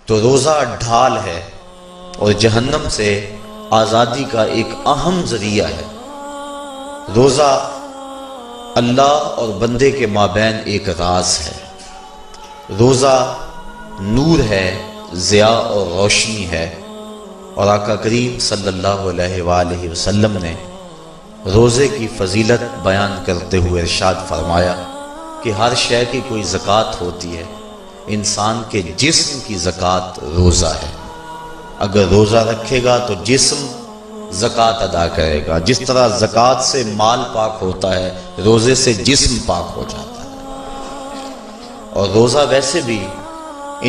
تو روزہ ڈھال ہے اور جہنم سے آزادی کا ایک اہم ذریعہ ہے۔ روزہ اللہ اور بندے کے مابین ایک راز ہے۔ روزہ نور ہے، ضیاء اور روشنی ہے، اور آقا کریم صلی اللہ علیہ وآلہ وسلم نے روزے کی فضیلت بیان کرتے ہوئے ارشاد فرمایا کہ ہر شے کی کوئی زکوٰۃ ہوتی ہے، انسان کے جسم کی زکوٰۃ روزہ ہے۔ اگر روزہ رکھے گا تو جسم زکوٰۃ ادا کرے گا، جس طرح زکوٰۃ سے مال پاک ہوتا ہے، روزے سے جسم پاک ہو جاتا ہے۔ اور روزہ ویسے بھی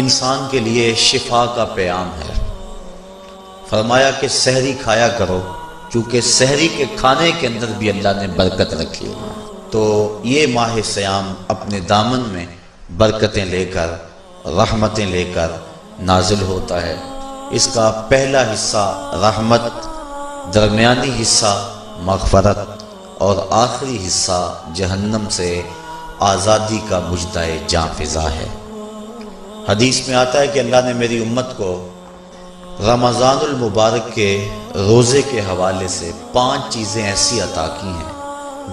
انسان کے لیے شفا کا پیام ہے۔ فرمایا کہ سحری کھایا کرو، چونکہ سحری کے کھانے کے اندر بھی اللہ نے برکت رکھی ہے۔ تو یہ ماہ صیام اپنے دامن میں برکتیں لے کر، رحمتیں لے کر نازل ہوتا ہے۔ اس کا پہلا حصہ رحمت، درمیانی حصہ مغفرت، اور آخری حصہ جہنم سے آزادی کا مژدہ جاں فضا ہے۔ حدیث میں آتا ہے کہ اللہ نے میری امت کو رمضان المبارک کے روزے کے حوالے سے 5 چیزیں ایسی عطا کی ہیں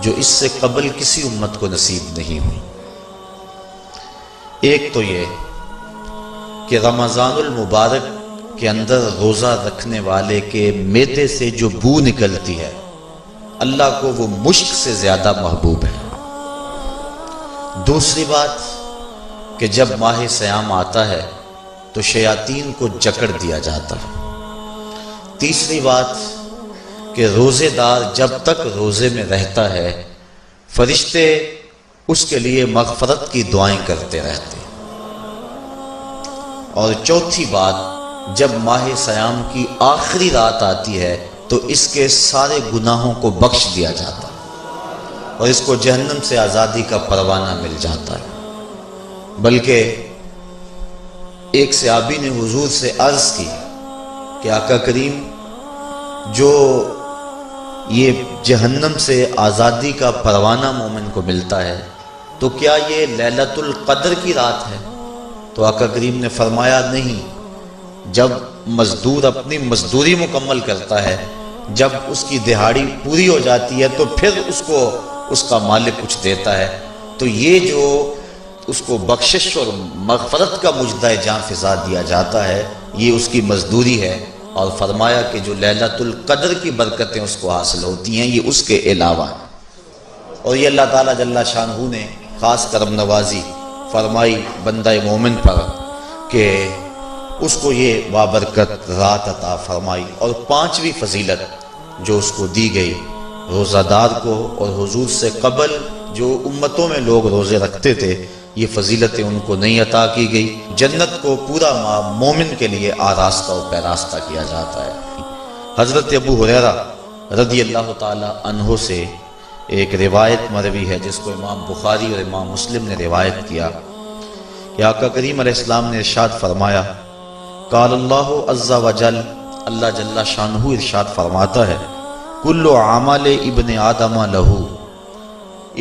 جو اس سے قبل کسی امت کو نصیب نہیں ہوئی۔ ایک تو یہ کہ رمضان المبارک کے اندر روزہ رکھنے والے کے معدے سے جو بو نکلتی ہے، اللہ کو وہ مشک سے زیادہ محبوب ہے۔ دوسری بات کہ جب ماہ صیام آتا ہے تو شیاطین کو جکڑ دیا جاتا ہے۔ تیسری بات کہ روزے دار جب تک روزے میں رہتا ہے، فرشتے اس کے لیے مغفرت کی دعائیں کرتے رہتے ہیں۔ اور چوتھی بات، جب ماہ صیام کی آخری رات آتی ہے تو اس کے سارے گناہوں کو بخش دیا جاتا ہے اور اس کو جہنم سے آزادی کا پروانہ مل جاتا ہے۔ بلکہ ایک صحابی نے حضور سے عرض کی کہ آقا کریم، جو یہ جہنم سے آزادی کا پروانہ مومن کو ملتا ہے تو کیا یہ لیلۃ القدر کی رات ہے؟ تو آقا کریم نے فرمایا نہیں، جب مزدور اپنی مزدوری مکمل کرتا ہے، جب اس کی دہاڑی پوری ہو جاتی ہے تو پھر اس کو اس کا مالک کچھ دیتا ہے، تو یہ جو اس کو بخشش اور مغفرت کا مژدہ جاں فضا دیا جاتا ہے، یہ اس کی مزدوری ہے۔ اور فرمایا کہ جو لیلۃ القدر کی برکتیں اس کو حاصل ہوتی ہیں، یہ اس کے علاوہ ہیں۔ اور یہ اللہ تعالیٰ جل شانہ نے خاص کرم نوازی فرمائی بندہ مومن پر کہ اس کو یہ بابرکت رات عطا فرمائی۔ اور 5ویں فضیلت جو اس کو دی گئی روزہ دار کو، اور حضور سے قبل جو امتوں میں لوگ روزے رکھتے تھے، یہ فضیلتیں ان کو نہیں عطا کی گئی۔ جنت کو پورا ماہ مومن کے لیے آراستہ و پیراستہ کیا جاتا ہے۔ حضرت ابو ہریرہ رضی اللہ تعالی عنہ سے ایک روایت مروی ہے جس کو امام بخاری اور امام مسلم نے روایت کیا کہ آقا کریم علیہ السلام نے ارشاد فرمایا، قال اللہ عز وجل، اللہ جل شانہ ارشاد فرماتا ہے، کل عمل ابن آدم لہو،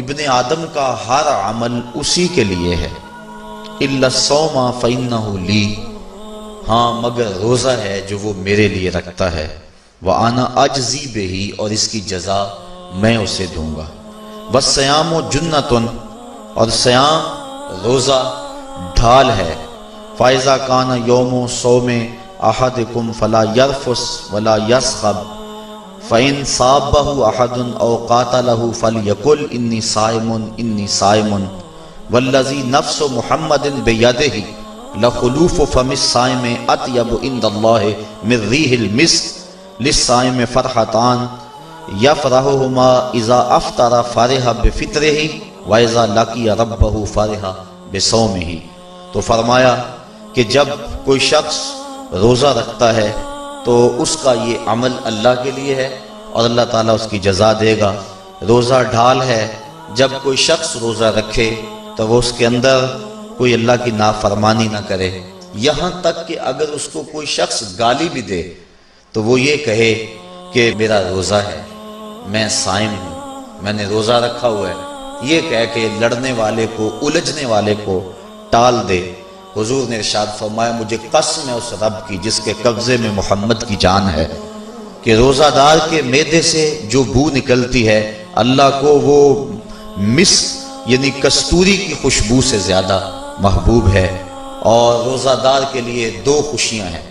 ابن آدم کا ہر عمل اسی کے لیے ہے، الا الصوم فإنہ لی، ہاں مگر روزہ ہے جو وہ میرے لیے رکھتا ہے، وأنا أجزی بہ، اور اس کی جزا میں اسے دوں گا، والصیام جنۃ، اور صیام روزہ ڈھال ہے، فإذا کان یوم صوم احدکم فلا یرفث ولا یصخب، فَإِن صَابَّهُ أَحَدٌ أَوْ قَاتَلَهُ فَلْيَقُلْ إِنِّي صَائِمٌ وَالَّذِي نَفْسُ مُحَمَّدٍ بِيَدِهِ لَخُلُوفُ فَمِ الصَّائِمِ أَطْيَبُ عِندَ اللَّهِ مِن رِّيحِ الْمِسْكِ لِلصَّائِمِ فَرْحَتَانِ يَفْرَحُهُمَا إِذَا أَفْطَرَ فَرِحَ بِفِطْرِهِ وَإِذَا لَقِيَ رَبَّهُ فَرِحَ بِصَوْمِهِ۔ تو فرمایا کہ جب کوئی شخص روزہ رکھتا ہے تو اس کا یہ عمل اللہ کے لیے ہے اور اللہ تعالیٰ اس کی جزا دے گا۔ روزہ ڈھال ہے، جب کوئی شخص روزہ رکھے تو وہ اس کے اندر کوئی اللہ کی نافرمانی نہ کرے، یہاں تک کہ اگر اس کو کوئی شخص گالی بھی دے تو وہ یہ کہے کہ میرا روزہ ہے، میں صائم ہوں، میں نے روزہ رکھا ہوا ہے، یہ کہہ کہ لڑنے والے کو، الجھنے والے کو ٹال دے۔ حضور نے ارشاد فرمایا مجھے قسم ہے اس رب کی جس کے قبضے میں محمد کی جان ہے کہ روزہ دار کے معدے سے جو بو نکلتی ہے اللہ کو وہ مسک یعنی کستوری کی خوشبو سے زیادہ محبوب ہے۔ اور روزہ دار کے لیے دو خوشیاں ہیں،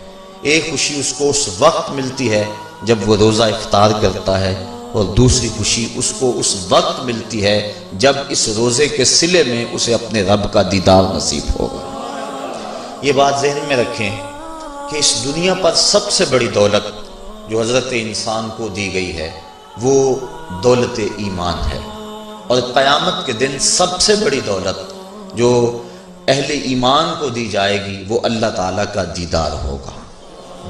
ایک خوشی اس کو اس وقت ملتی ہے جب وہ روزہ افطار کرتا ہے، اور دوسری خوشی اس کو اس وقت ملتی ہے جب اس روزے کے صلے میں اسے اپنے رب کا دیدار نصیب ہوگا۔ یہ بات ذہن میں رکھیں کہ اس دنیا پر سب سے بڑی دولت جو حضرت انسان کو دی گئی ہے وہ دولت ایمان ہے، اور قیامت کے دن سب سے بڑی دولت جو اہل ایمان کو دی جائے گی وہ اللہ تعالیٰ کا دیدار ہوگا۔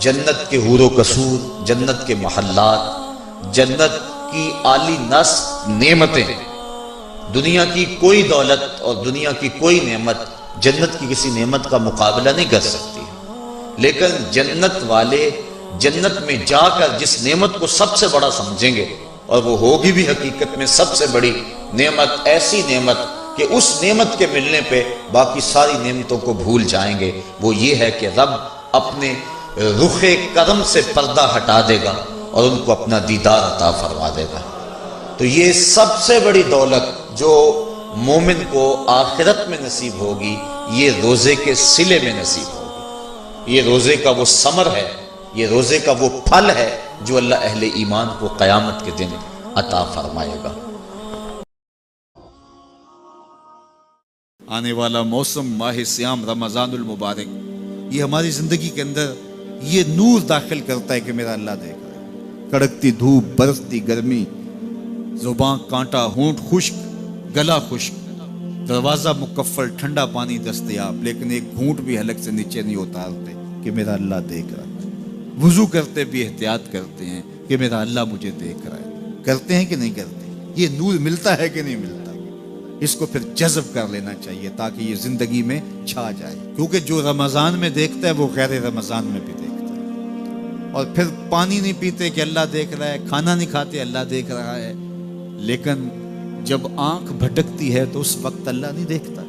جنت کے حور و قصور، جنت کے محلات، جنت کی عالی نصب نعمتیں، دنیا کی کوئی دولت اور دنیا کی کوئی نعمت جنت کی کسی نعمت کا مقابلہ نہیں کر سکتی، لیکن جنت والے جنت میں جا کر جس نعمت کو سب سے بڑا سمجھیں گے، اور وہ ہوگی بھی حقیقت میں سب سے بڑی نعمت، ایسی نعمت کہ اس نعمت کے ملنے پہ باقی ساری نعمتوں کو بھول جائیں گے، وہ یہ ہے کہ رب اپنے رخ کرم سے پردہ ہٹا دے گا اور ان کو اپنا دیدار عطا فرما دے گا۔ تو یہ سب سے بڑی دولت جو مومن کو آخرت میں نصیب ہوگی یہ روزے کے صلے میں نصیب ہوگی، یہ روزے کا وہ ثمر ہے، یہ روزے کا وہ پھل ہے جو اللہ اہل ایمان کو قیامت کے دن عطا فرمائے گا۔ آنے والا موسم ماہ سیام رمضان المبارک یہ ہماری زندگی کے اندر یہ نور داخل کرتا ہے کہ میرا اللہ دیکھ رہا ہے۔ کڑکتی دھوپ، برستی گرمی، زباں کانٹا، ہونٹ خشک، گلا خشک، دروازہ مکفل، ٹھنڈا پانی دستیاب، لیکن ایک گھونٹ بھی حلق سے نیچے نہیں اتارتے کہ میرا اللہ دیکھ رہا ہے۔ وضو کرتے بھی احتیاط کرتے ہیں کہ میرا اللہ مجھے دیکھ رہا ہے۔ کرتے ہیں کہ نہیں کرتے؟ یہ نور ملتا ہے کہ نہیں ملتا؟ اس کو پھر جذب کر لینا چاہیے تاکہ یہ زندگی میں چھا جائے، کیونکہ جو رمضان میں دیکھتا ہے وہ غیر رمضان میں بھی دیکھتا ہے۔ اور پھر پانی نہیں پیتے کہ اللہ دیکھ رہا ہے، کھانا نہیں کھاتے اللہ دیکھ رہا ہے، لیکن جب آنکھ بھٹکتی ہے تو اس وقت اللہ نہیں دیکھتا،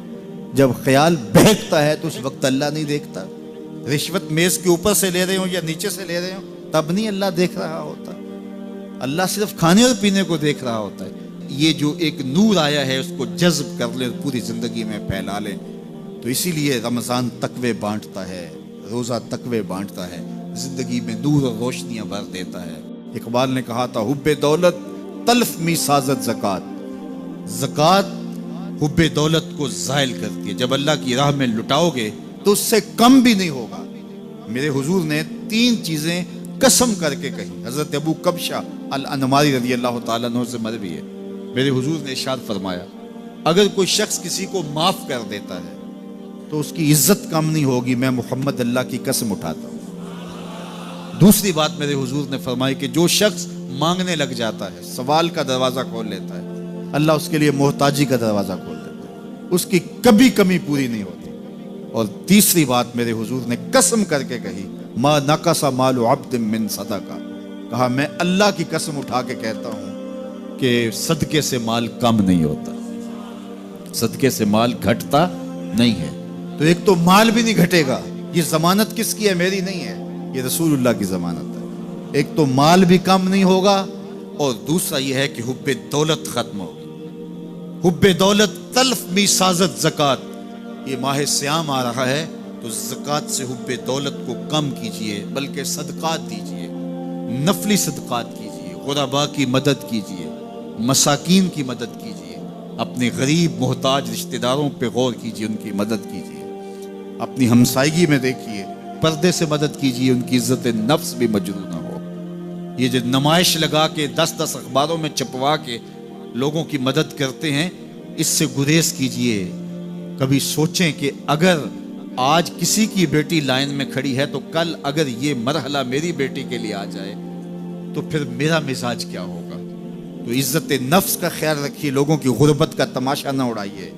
جب خیال بہکتا ہے تو اس وقت اللہ نہیں دیکھتا، رشوت میز کے اوپر سے لے رہے ہوں یا نیچے سے لے رہے ہوں تب نہیں اللہ دیکھ رہا ہوتا، اللہ صرف کھانے اور پینے کو دیکھ رہا ہوتا ہے۔ یہ جو ایک نور آیا ہے اس کو جذب کر لے، پوری زندگی میں پھیلا لے۔ تو اسی لیے رمضان تقوی بانٹتا ہے، روزہ تقوی بانٹتا ہے، زندگی میں نور اور روشنیاں بھر دیتا ہے۔ اقبال نے کہا تھا حب دولت تلف می سازت زکات، زکات حب دولت کو زائل کرتی ہے، جب اللہ کی راہ میں لٹاؤ گے تو اس سے کم بھی نہیں ہوگا۔ میرے حضور نے 3 چیزیں قسم کر کے کہی، حضرت ابو کبشہ الانماری رضی اللہ تعالیٰ عنہ سے مروی ہے۔ میرے حضور نے ارشاد فرمایا اگر کوئی شخص کسی کو معاف کر دیتا ہے تو اس کی عزت کم نہیں ہوگی، میں محمد اللہ کی قسم اٹھاتا ہوں۔ دوسری بات میرے حضور نے فرمائی کہ جو شخص مانگنے لگ جاتا ہے، سوال کا دروازہ کھول لیتا ہے، اللہ اس کے لیے محتاجی کا دروازہ کھول دیتا ہے، اس کی کبھی کمی پوری نہیں ہوتی۔ اور تیسری بات میرے حضور نے قسم کر کے کہی ما نقص مال عبد من صدقہ، کہا میں اللہ کی قسم اٹھا کے کہتا ہوں کہ صدقے سے مال کم نہیں ہوتا، صدقے سے مال گھٹتا نہیں ہے۔ تو ایک تو مال بھی نہیں گھٹے گا، یہ ضمانت کس کی ہے؟ میری نہیں ہے، یہ رسول اللہ کی ضمانت ہے۔ ایک تو مال بھی کم نہیں ہوگا، اور دوسرا یہ ہے کہ حب دولت ختم ہوگی۔ حب دولت تلف می سازت زکات، یہ ماہ سیام آ رہا ہے تو زکات سے حب دولت کو کم کیجئے، بلکہ صدقات دیجئے، نفلی صدقات کیجئے، غرباء کی مدد کیجئے، مساکین کی مدد کیجئے، اپنے غریب محتاج رشتہ داروں پہ غور کیجئے، ان کی مدد کیجئے، اپنی ہمسائیگی میں دیکھیے، پردے سے مدد کیجئے، ان کی عزت نفس بھی مجروح نہ ہو۔ یہ جو نمائش لگا کے 10 اخباروں میں چھپوا کے لوگوں کی مدد کرتے ہیں، اس سے گریز کیجئے۔ کبھی سوچیں کہ اگر آج کسی کی بیٹی لائن میں کھڑی ہے تو کل اگر یہ مرحلہ میری بیٹی کے لیے آ جائے تو پھر میرا مزاج کیا ہوگا؟ تو عزت نفس کا خیال رکھیے، لوگوں کی غربت کا تماشا نہ اڑائیے،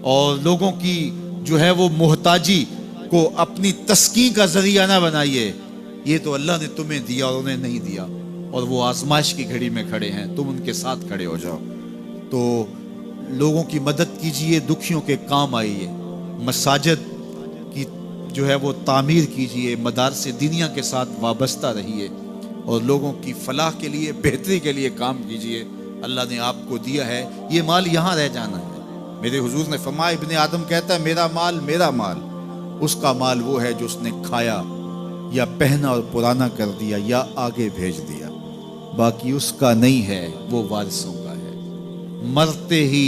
اور لوگوں کی جو ہے وہ محتاجی کو اپنی تسکین کا ذریعہ نہ بنائیے۔ یہ تو اللہ نے تمہیں دیا اور انہیں نہیں دیا، اور وہ آزمائش کی گھڑی میں کھڑے ہیں، تم ان کے ساتھ کھڑے ہو جاؤ۔ تو لوگوں کی مدد کیجئے، دکھیوں کے کام آئیے، مساجد کی جو ہے وہ تعمیر کیجئے، مدارس دینیا کے ساتھ وابستہ رہیے اور لوگوں کی فلاح کے لیے، بہتری کے لیے کام کیجئے۔ اللہ نے آپ کو دیا ہے، یہ مال یہاں رہ جانا ہے۔ میرے حضور نے فرمایا، ابن آدم کہتا ہے میرا مال میرا مال، اس کا مال وہ ہے جو اس نے کھایا یا پہنا اور پرانا کر دیا یا آگے بھیج دیا، باقی اس کا نہیں ہے، وہ وارثوں کا ہے۔ مرتے ہی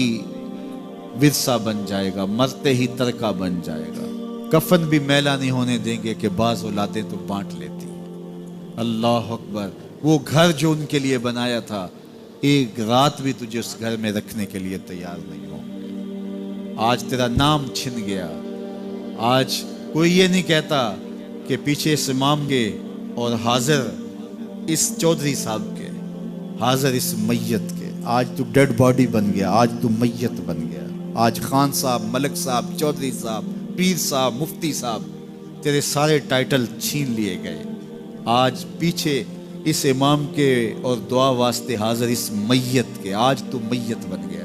ورثہ بن جائے گا، مرتے ہی ترکہ بن جائے گا۔ کفن بھی میلا نہیں ہونے دیں گے کہ بعض اولادیں تو بانٹ لیتی۔ اللہ اکبر، وہ گھر جو ان کے لیے بنایا تھا، ایک رات بھی تجھے اس گھر میں رکھنے کے لیے تیار نہیں ہوں گے۔ آج تیرا نام چھن گیا، آج کوئی یہ نہیں کہتا کہ پیچھے اس امام کے اور حاضر اس چودھری صاحب کے، حاضر اس میت کے۔ آج تو ڈیڈ باڈی بن گیا، آج تو میت بن گیا۔ آج خان صاحب، ملک صاحب، چودھری صاحب، پیر صاحب، مفتی صاحب، تیرے سارے ٹائٹل چھین لیے گئے۔ آج پیچھے اس امام کے اور دعا واسطے حاضر اس میت کے، آج تو میت بن گیا۔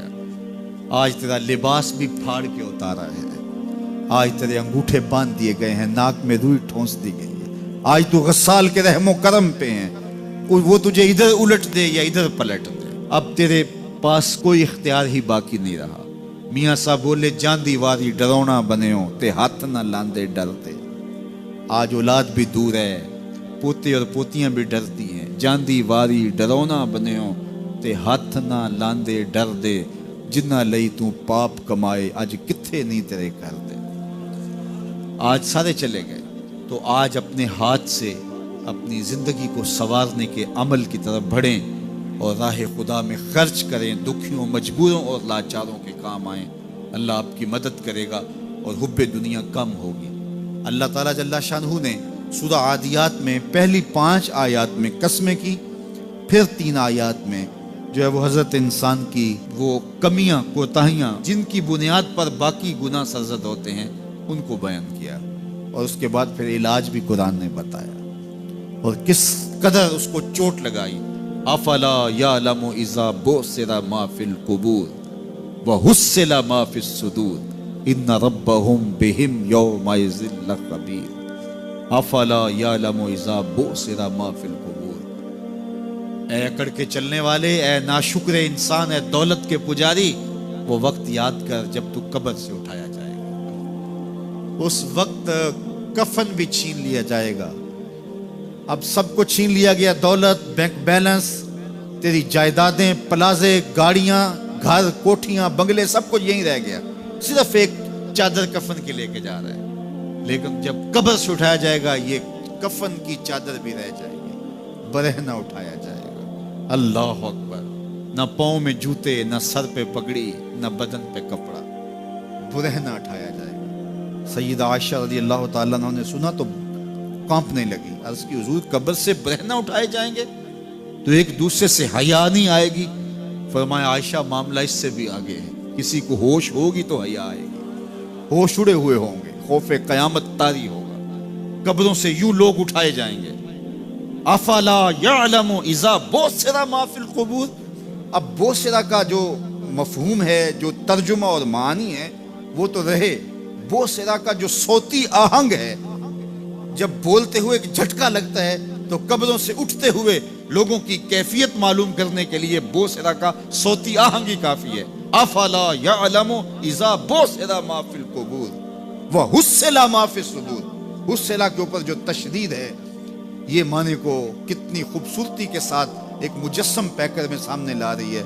آج تیرا لباس بھی پھاڑ کے اتارا ہے، آج تیرے انگوٹھے باندھ دیے گئے ہیں، ناک میں روئی ٹھونس دی گئی ہے۔ آج تو غسال کے رحم و کرم پہ ہیں، وہ تجھے ادھر الٹ دے یا ادھر پلٹ دے۔ اب تیرے پاس کوئی اختیار ہی باقی نہیں رہا۔ میاں صاحب بولے، جاندی واری ڈرونا بنے ہو تے ہاتھ نہ لاندے ڈرتے۔ آج اولاد بھی دور ہے، پوتے اور پوتیاں بھی ڈرتی ہیں۔ جاندی واری ڈرونا بنے ہو تے ہاتھ نہ لاندے ڈر دے، جنہ لئی تو پاپ کمائے اج کتھے نہیں تیرے کر دے۔ آج سارے چلے گئے، تو آج اپنے ہاتھ سے اپنی زندگی کو سنوارنے کے عمل کی طرف بڑھیں اور راہ خدا میں خرچ کریں، دکھیوں، مجبوروں اور لاچاروں کے کام آئیں۔ اللہ آپ کی مدد کرے گا اور حب دنیا کم ہوگی۔ اللہ تعالیٰ جل شانہ نے سورہ عادیات میں پہلی 5 آیات میں قسمیں کی، پھر 3 آیات میں جو ہے وہ حضرت انسان کی وہ کمیاں، کوتاہیاں، جن کی بنیاد پر باقی گناہ سرزد ہوتے ہیں، ان کو بیان کیا، اور اس کے بعد پھر علاج بھی قرآن نے بتایا، اور کس قدر اس کو چوٹ لگائی۔ افلا یعلم اذا بعثر ما فی القبور وحصل ما فی الصدور ان ربهم بهم یومئذ لخبیر۔ افلا یعلم اذا بعثر ما فی القبور۔ اے اکڑ کے چلنے والے، اے ناشکر انسان، اے دولت کے پجاری، وہ وقت یاد کر جب تو قبر سے اٹھایا جائے گا۔ اس وقت کفن بھی چھین لیا جائے گا۔ اب سب کو چھین لیا گیا، دولت، بینک بیلنس، تیری جائیدادیں، پلازے، گاڑیاں، گھر، کوٹھیاں، بنگلے، سب کچھ یہیں رہ گیا، صرف ایک چادر کفن کے لے کے جا رہا ہے۔ لیکن جب قبر سے اٹھایا جائے گا، یہ کفن کی چادر بھی رہ جائے گی، برہنہ اٹھایا جائے گا۔ اللہ اکبر، نہ پاؤں میں جوتے، نہ سر پہ پگڑی، نہ بدن پہ کپڑا، برہنہ اٹھایا جائے گا۔ سیدہ عائشہ رضی اللہ تعالیٰ عنہ نے سنا تو کانپنے لگی، عرض کی حضور قبر سے برہنہ اٹھائے جائیں گے تو ایک دوسرے سے حیا نہیں آئے گی؟ فرمایا عائشہ معاملہ اس سے بھی آگے ہے، کسی کو ہوش ہوگی تو حیا آئے گی، ہوش اڑے ہوئے ہوں گے، خوف قیامت طاری ہوگا، قبروں سے یوں لوگ اٹھائے جائیں گے۔ افلا یعلم اذا بعثر ما فی القبور۔ اب بوسرا کا جو مفہوم ہے، جو ترجمہ اور معنی ہے، وہ تو رہے، بوسرا کا جو صوتی آہنگ ہے، جب بولتے ہوئے ایک جھٹکا لگتا ہے تو قبروں سے اٹھتے ہوئے لوگوں کی کیفیت معلوم کرنے کے لیے بوسرا کا صوتی آہنگ ہی کافی ہے۔ افلا یعلم اذا بعثر ما فی القبور وحصل ما فی الصدور۔ حصل کے اوپر جو تشدید ہے، یہ معنی کو کتنی خوبصورتی کے ساتھ ایک مجسم پیکر میں سامنے لا رہی ہے۔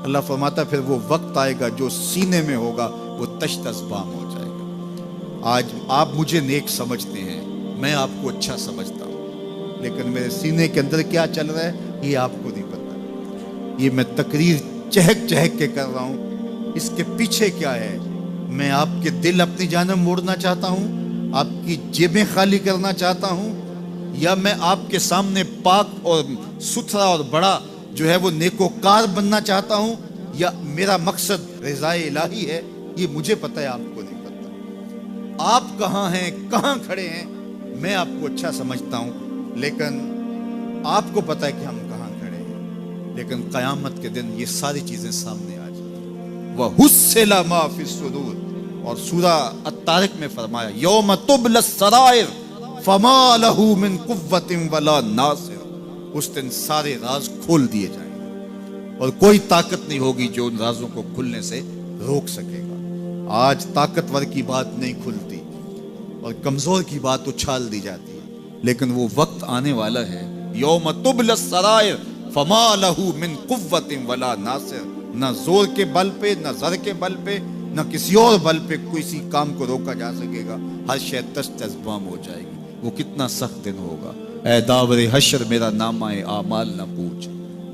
اللہ فرماتا پھر وہ وقت آئے گا جو سینے میں ہوگا وہ تشت ازبام ہو جائے گا۔ آج آپ مجھے نیک سمجھتے ہیں، میں آپ کو اچھا سمجھتا ہوں، لیکن میرے سینے کے اندر کیا چل رہا ہے یہ آپ کو نہیں پتا۔ یہ میں تقریر چہک چہک کے کر رہا ہوں، اس کے پیچھے کیا ہے؟ میں آپ کے دل اپنی جانب موڑنا چاہتا ہوں، آپ کی جیبیں خالی کرنا چاہتا ہوں، یا میں آپ کے سامنے پاک اور ستھرا اور بڑا جو ہے وہ نیکوکار بننا چاہتا ہوں، یا میرا مقصد رضائے الہی ہے؟ یہ مجھے پتہ ہے، آپ کو نہیں پتہ۔ آپ کہاں ہیں، کہاں کھڑے ہیں، میں آپ کو اچھا سمجھتا ہوں، لیکن آپ کو پتہ ہے کہ ہم کہاں کھڑے ہیں۔ لیکن قیامت کے دن یہ ساری چیزیں سامنے آ جائیں۔ وَحُصِّلَ مَا فِي الصُّدُورِ، اور سورہ الطارق میں فرمایا یوم تبل السرائر فما لہ من قوت ولا ناصر، اس دن سارے راز کھول دیے جائیں گے اور کوئی طاقت نہیں ہوگی جو ان رازوں کو کھلنے سے روک سکے گا۔ آج طاقتور کی بات نہیں کھلتی اور کمزور کی بات اچھال دی جاتی ہے، لیکن وہ وقت آنے والا ہے یوم تبل السرائر فما لہ من قوت ولا ناصر، نہ زور کے بل پہ، نہ زر کے بل پہ، نہ کسی اور بل پہ کسی کام کو روکا جا سکے گا، ہر شے تشت ازبام ہو جائے گی۔ وہ کتنا سخت دن ہوگا، اے داور حشر میرا نامہ اعمال نہ پوچھ،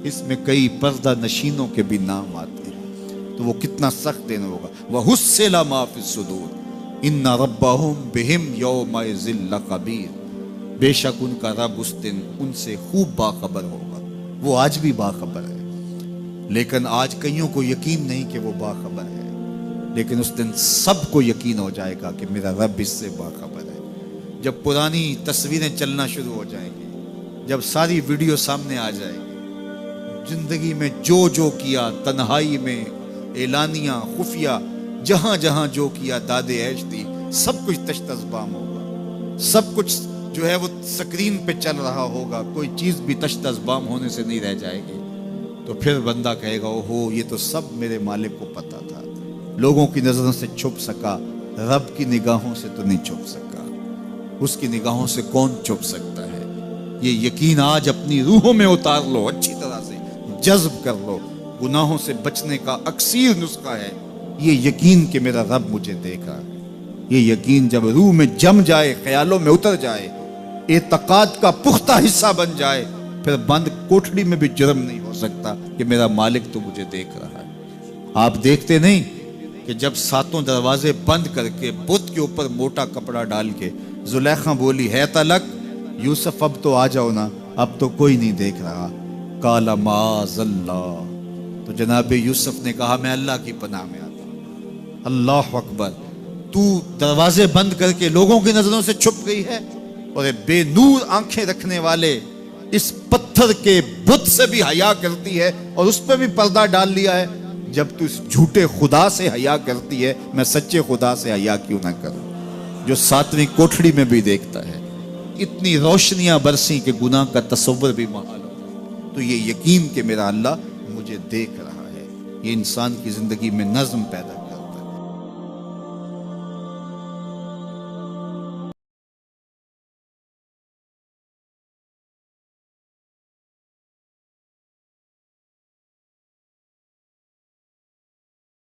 اس میں کئی پردہ نشینوں کے بھی نام آتے ہیں، تو وہ کتنا سخت دن ہوگا۔ وَحُصِّلَ مَا فِي الصُّدُورِ إِنَّ رَبَّهُمْ بِهِمْ يَوْمَئِذٍ لَخَبِيرٌ، بے شک ان کا رب اس دن ان سے خوب باخبر ہوگا۔ وہ آج بھی باخبر ہے، لیکن آج کئیوں کو یقین نہیں کہ وہ باخبر ہے، لیکن اس دن سب کو یقین ہو جائے گا کہ میرا رب اس سے باخبر ہے۔ جب پرانی تصویریں چلنا شروع ہو جائیں گی، جب ساری ویڈیو سامنے آ جائے گی، زندگی میں جو کیا، تنہائی میں، اعلانیہ، خفیہ، جہاں جہاں جو کیا، داد عیش تھی، سب کچھ تشت ازبام ہوگا، سب کچھ جو ہے وہ سکرین پہ چل رہا ہوگا، کوئی چیز بھی تشت ازبام ہونے سے نہیں رہ جائے گی۔ تو پھر بندہ کہے گا اوہو یہ تو سب میرے مالک کو پتا تھا، لوگوں کی نظروں سے چھپ سکا، رب کی نگاہوں سے تو نہیں چھپ سکا، اس کی نگاہوں سے کون چھپ سکتا ہے؟ یہ یقین آج اپنی روحوں میں اتار لو، اچھی طرح سے جذب کر لو۔ گناہوں سے بچنے کا اکثیر نسخہ ہے یہ یقین کہ میرا رب مجھے دیکھ رہا ہے۔ یہ یقین جب روح میں جم جائے، خیالوں میں اتر جائے، اعتقاد کا پختہ حصہ بن جائے، پھر بند کوٹھڑی میں بھی جرم نہیں ہو سکتا کہ میرا مالک تو مجھے دیکھ رہا ہے۔ آپ دیکھتے نہیں کہ جب ساتوں دروازے بند کر کے بت کے اوپر موٹا کپڑا ڈال کے زلیخا بولی ہے تلک یوسف اب تو آ جاؤ نا، اب تو کوئی نہیں دیکھ رہا، قال معاذ اللہ، تو جناب یوسف نے کہا میں اللہ کی پناہ میں آتا ہوں۔ اللہ اکبر، تو دروازے بند کر کے لوگوں کی نظروں سے چھپ گئی ہے، اور بے نور آنکھیں رکھنے والے اس پتھر کے بت سے بھی حیا کرتی ہے اور اس پہ بھی پردہ ڈال لیا ہے۔ جب تو اس جھوٹے خدا سے حیا کرتی ہے، میں سچے خدا سے حیا کیوں نہ کروں جو ساتویں کوٹھڑی میں بھی دیکھتا ہے۔ اتنی روشنیاں برسی کہ گناہ کا تصور بھی محال ہو، تو یہ یقین کہ میرا اللہ مجھے دیکھ رہا ہے، یہ انسان کی زندگی میں نظم پیدا